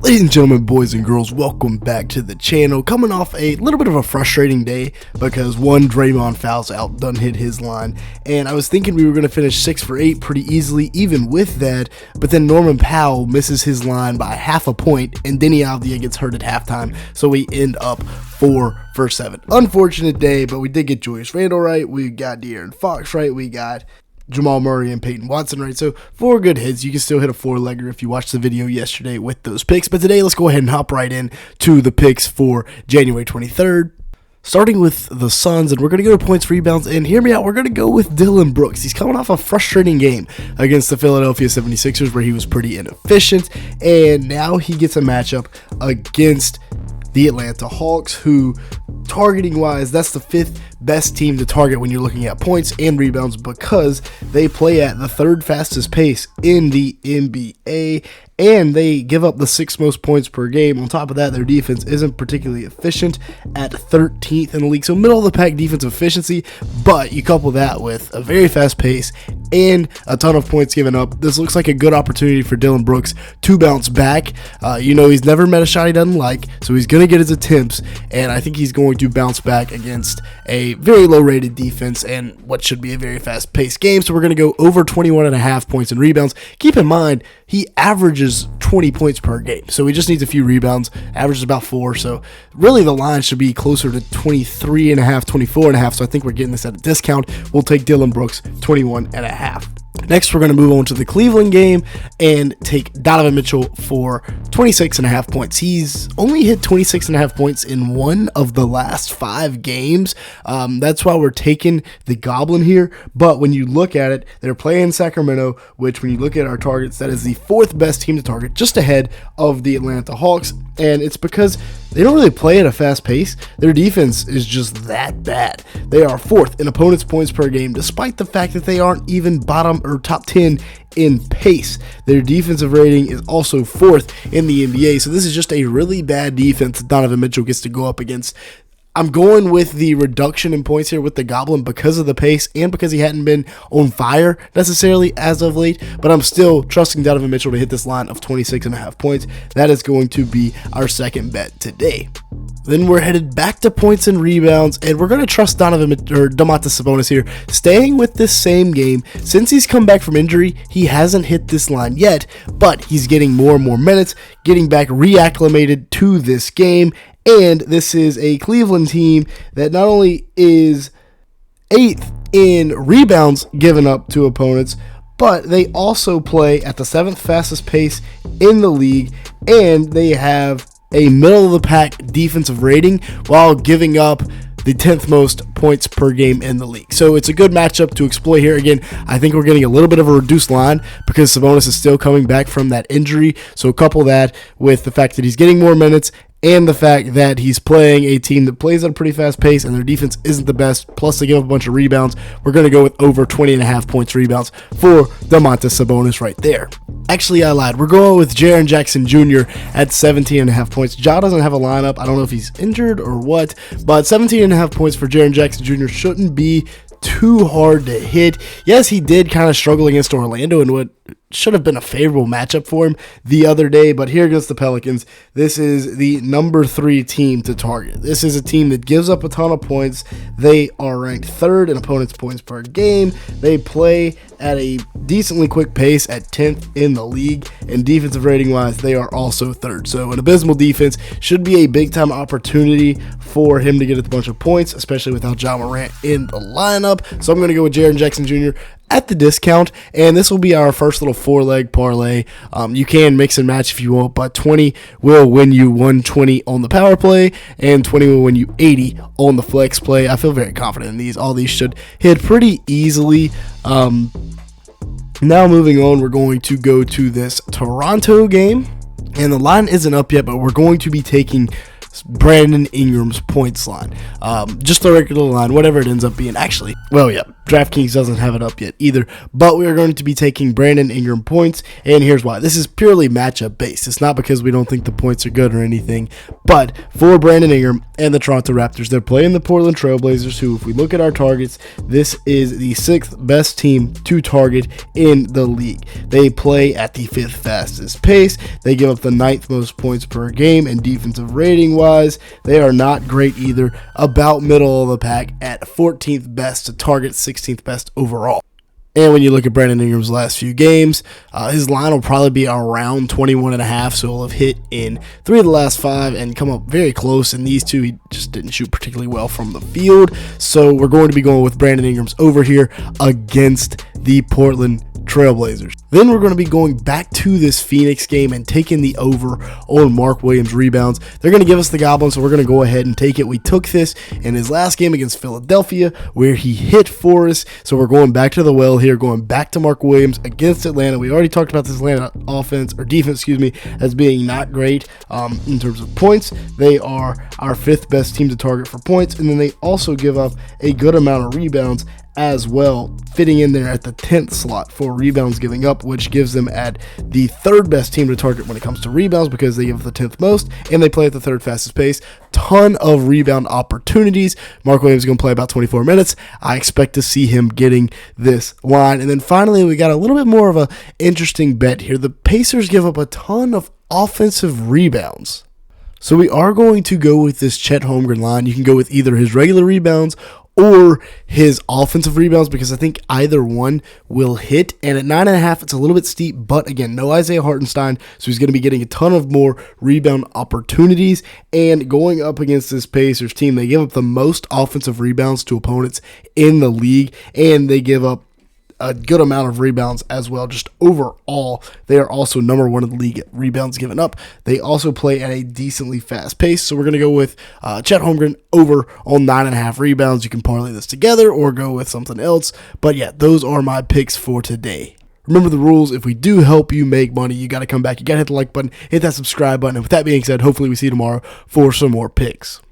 Ladies and gentlemen, boys and girls, welcome back to the channel. Coming off a little bit of a frustrating day because one, Draymond fouls out, done hit his line, and I was thinking we were going to finish 6 for 8 pretty easily even with that, but then Norman Powell misses his line by half a point, and Denny Avdia gets hurt at halftime, so we end up 4 for 7. Unfortunate day, but we did get Julius Randle right, we got De'Aaron Fox right, we got Jamal Murray and Peyton Watson right, so 4 good hits. You can still hit a 4-legger if you watched the video yesterday with those picks, but today let's go ahead and hop right in to the picks for January 23rd. Starting with the Suns, and we're going to go to points, rebounds, and hear me out, we're going to go with Dillon Brooks. He's coming off a frustrating game against the Philadelphia 76ers where he was pretty inefficient, and now he gets a matchup against the Atlanta Hawks, who, targeting-wise, that's the 5th best team to target when you're looking at points and rebounds because they play at the 3rd fastest pace in the NBA, and they give up the 6th most points per game. On top of that, their defense isn't particularly efficient at 13th in the league, so middle-of-the-pack defensive efficiency, but you couple that with a very fast pace and a ton of points given up. This looks like a good opportunity for Dillon Brooks to bounce back. He's never met a shot he doesn't like, so he's going to get his attempts, and I think he's going to bounce back against a very low-rated defense and what should be a very fast-paced game. So we're going to go over 21.5 points and rebounds. Keep in mind, he averages 20 points per game, so he just needs a few rebounds, averages about 4, so really the line should be closer to 23.5, 24.5, so I think we're getting this at a discount. We'll take Dillon Brooks 21.5. Next, we're going to move on to the Cleveland game and take Donovan Mitchell for 26.5 points. He's only hit 26.5 points in 1 of the last 5 games. That's why we're taking the Goblin here. But when you look at it, they're playing Sacramento, which when you look at our targets, that is the 4th best team to target, just ahead of the Atlanta Hawks. And it's because they don't really play at a fast pace. Their defense is just that bad. They are 4th in opponents' points per game, despite the fact that they aren't even bottom or top 10 in pace. Their defensive rating is also 4th in the NBA, so this is just a really bad defense that Donovan Mitchell gets to go up against. I'm going with the reduction in points here with the Goblin because of the pace and because he hadn't been on fire necessarily as of late, but I'm still trusting Donovan Mitchell to hit this line of 26.5 points. That is going to be our second bet today. Then we're headed back to points and rebounds, and we're going to trust Domantas Sabonis here, staying with this same game. Since he's come back from injury, he hasn't hit this line yet, but he's getting more and more minutes, getting back reacclimated to this game. And this is a Cleveland team that not only is 8th in rebounds given up to opponents, but they also play at the 7th fastest pace in the league, and they have a middle-of-the-pack defensive rating while giving up the 10th most points per game in the league. So it's a good matchup to exploit here. Again, I think we're getting a little bit of a reduced line because Sabonis is still coming back from that injury. So couple that with the fact that he's getting more minutes and the fact that he's playing a team that plays at a pretty fast pace and their defense isn't the best, plus they give up a bunch of rebounds. We're going to go with over 20.5 points rebounds for Domantas Sabonis right there. Actually, I lied. We're going with Jaren Jackson Jr. at 17.5 points. Ja doesn't have a lineup. I don't know if he's injured or what, but 17.5 points for Jaren Jackson Jr. shouldn't be too hard to hit. Yes, he did kind of struggle against Orlando in what should have been a favorable matchup for him the other day, but here against the Pelicans, this is the number 3 team to target. This is a team that gives up a ton of points. They are ranked 3rd in opponents' points per game. They play at a decently quick pace at 10th in the league, and defensive rating-wise, they are also 3rd. So an abysmal defense should be a big-time opportunity for him to get a bunch of points, especially without Ja Morant in the lineup. So I'm going to go with Jaren Jackson Jr. at the discount, and this will be our first little 4-leg parlay. You can mix and match if you want, but 20 will win you 120 on the power play, and 20 will win you 80 on the flex play. I feel very confident in these. All these should hit pretty easily. Now moving on, we're going to go to this Toronto game, and the line isn't up yet, but we're going to be taking Brandon Ingram's points line. Just the regular line, whatever it ends up being. Actually, well, yeah, DraftKings doesn't have it up yet either, but we are going to be taking Brandon Ingram points, and here's why. This is purely matchup based. It's not because we don't think the points are good or anything, but for Brandon Ingram and the Toronto Raptors, they're playing the Portland Trailblazers, who, if we look at our targets, this is the 6th best team to target in the league. They play at the 5th fastest pace. They give up the 9th most points per game, and defensive rating wise, they are not great either, about middle of the pack at 14th best to target, 16th best overall. And when you look at Brandon Ingram's last few games, his line will probably be around 21.5, so he'll have hit in 3 of the last 5 and come up very close. In these 2, he just didn't shoot particularly well from the field. So we're going to be going with Brandon Ingram's over here against the Portland Trailblazers. Then we're going to be going back to this Phoenix game and taking the over on Mark Williams rebounds. They're going to give us the Goblins, so we're going to go ahead and take it. We took this in his last game against Philadelphia where he hit for us, so we're going back to the well here, going back to Mark Williams against Atlanta. We already talked about this Atlanta defense, as being not great in terms of points. They are our 5th best team to target for points, and then they also give up a good amount of rebounds as well, fitting in there at the 10th slot for rebounds giving up, which gives them at the 3rd best team to target when it comes to rebounds because they give the 10th most, and they play at the 3rd fastest pace. Ton of rebound opportunities. Mark Williams is going to play about 24 minutes. I expect to see him getting this line. And then finally, we got a little bit more of an interesting bet here. The Pacers give up a ton of offensive rebounds. So we are going to go with this Chet Holmgren line. You can go with either his regular rebounds or his offensive rebounds, because I think either one will hit. And at 9.5, it's a little bit steep, but again, no Isaiah Hartenstein, so he's going to be getting a ton of more rebound opportunities. And going up against this Pacers team, they give up the most offensive rebounds to opponents in the league, and they give up a good amount of rebounds as well. Just overall, they are also number 1 in the league at rebounds given up. They also play at a decently fast pace, so we're going to go with Chet Holmgren over on 9.5 rebounds. You can parlay this together or go with something else, but yeah, those are my picks for today. Remember the rules. If we do help you make money, you got to come back. You got to hit the like button, hit that subscribe button, and with that being said, hopefully we see you tomorrow for some more picks.